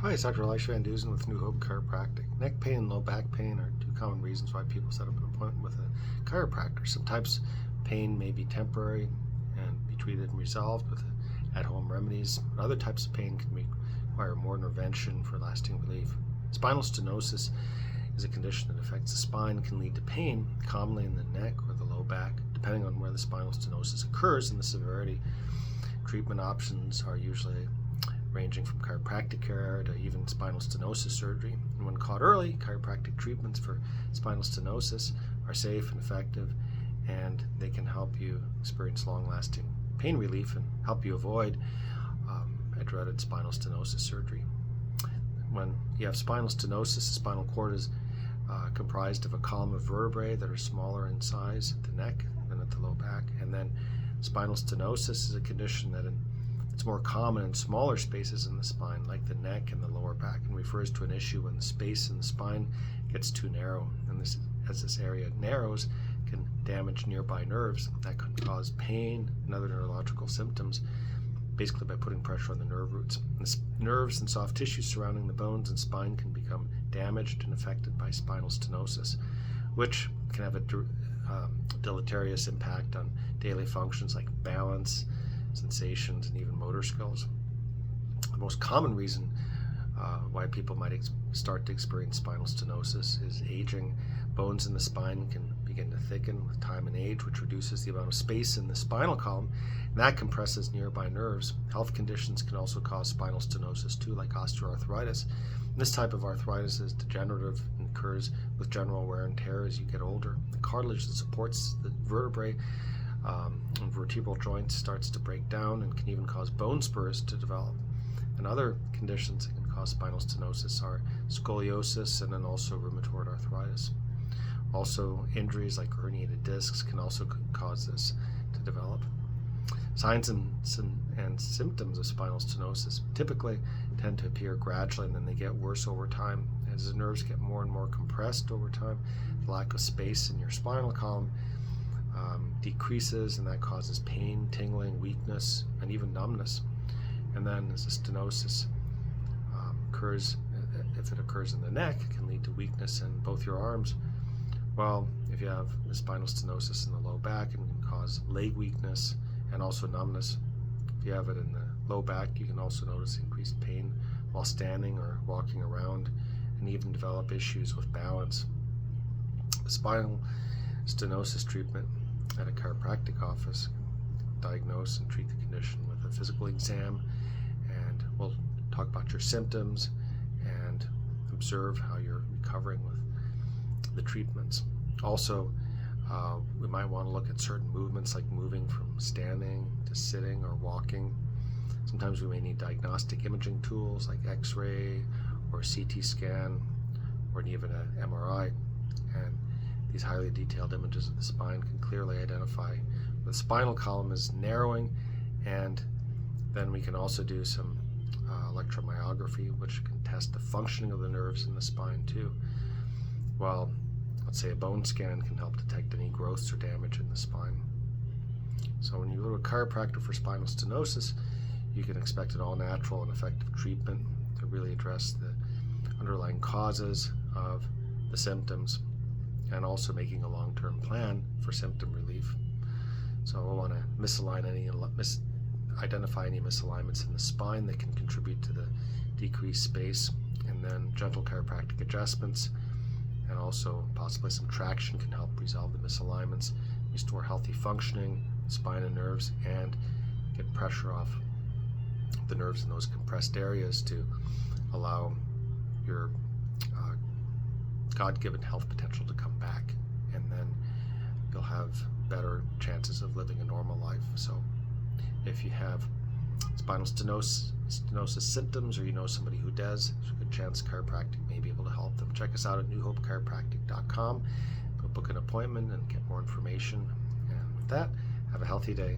Hi, it's Dr. Elisha Van Dusen with New Hope Chiropractic. Neck pain and low back pain are two common reasons why people set up an appointment with a chiropractor. Some types of pain may be temporary and be treated and resolved with at-home remedies, but other types of pain can require more intervention for lasting relief. Spinal stenosis is a condition that affects the spine and can lead to pain, commonly in the neck or the low back, depending on where the spinal stenosis occurs and the severity. Treatment options are usually ranging from chiropractic care to even spinal stenosis surgery. And when caught early, chiropractic treatments for spinal stenosis are safe and effective, and they can help you experience long-lasting pain relief and help you avoid a dreaded spinal stenosis surgery. When you have spinal stenosis, the spinal cord is comprised of a column of vertebrae that are smaller in size at the neck than at the low back. And then spinal stenosis is a condition that it's more common in smaller spaces in the spine, like the neck and the lower back, and refers to an issue when the space in the spine gets too narrow. And as this area narrows, can damage nearby nerves. That can cause pain and other neurological symptoms, basically by putting pressure on the nerve roots. And the nerves and soft tissue surrounding the bones and spine can become damaged and affected by spinal stenosis, which can have a deleterious impact on daily functions like balance, sensations, and even motor skills. The most common reason why people might start to experience spinal stenosis is aging. Bones in the spine can begin to thicken with time and age, which reduces the amount of space in the spinal column, and that compresses nearby nerves. Health conditions can also cause spinal stenosis too, like osteoarthritis. And this type of arthritis is degenerative and occurs with general wear and tear as you get older. The cartilage that supports the vertebrae and vertebral joints starts to break down and can even cause bone spurs to develop. And other conditions that can cause spinal stenosis are scoliosis and then also rheumatoid arthritis. Also, injuries like herniated discs can also cause this to develop. Signs and symptoms of spinal stenosis typically tend to appear gradually, and then they get worse over time. As the nerves get more and more compressed over time, the lack of space in your spinal column decreases, and that causes pain, tingling, weakness, and even numbness. And then as the stenosis occurs, if it occurs in the neck, it can lead to weakness in both your arms. Well, if you have the spinal stenosis in the low back, it can cause leg weakness and also numbness. If you have it in the low back, you can also notice increased pain while standing or walking around, and even develop issues with balance. The spinal stenosis treatment at a chiropractic office can diagnose and treat the condition with a physical exam, and we'll talk about your symptoms and observe how you're recovering with the treatments. Also, we might want to look at certain movements, like moving from standing to sitting or walking. Sometimes we may need diagnostic imaging tools like X-ray or CT scan or even an MRI. And these highly detailed images of the spine can clearly identify the spinal column is narrowing, and then we can also do some electromyography, which can test the functioning of the nerves in the spine too. Well, let's say a bone scan can help detect any growths or damage in the spine. So when you go to a chiropractor for spinal stenosis, you can expect an all-natural and effective treatment to really address the underlying causes of the symptoms, and also making a long-term plan for symptom relief. So we'll want to identify any misalignments in the spine that can contribute to the decreased space, and then gentle chiropractic adjustments and also possibly some traction can help resolve the misalignments, restore healthy functioning, spine and nerves, and get pressure off the nerves in those compressed areas to allow your God-given health potential to come back, and then you'll have better chances of living a normal life. So if you have spinal stenosis symptoms, or you know somebody who does, there's a good chance chiropractic may be able to help them. Check us out at newhopechiropractic.com. Book an appointment and get more information. And with that, have a healthy day.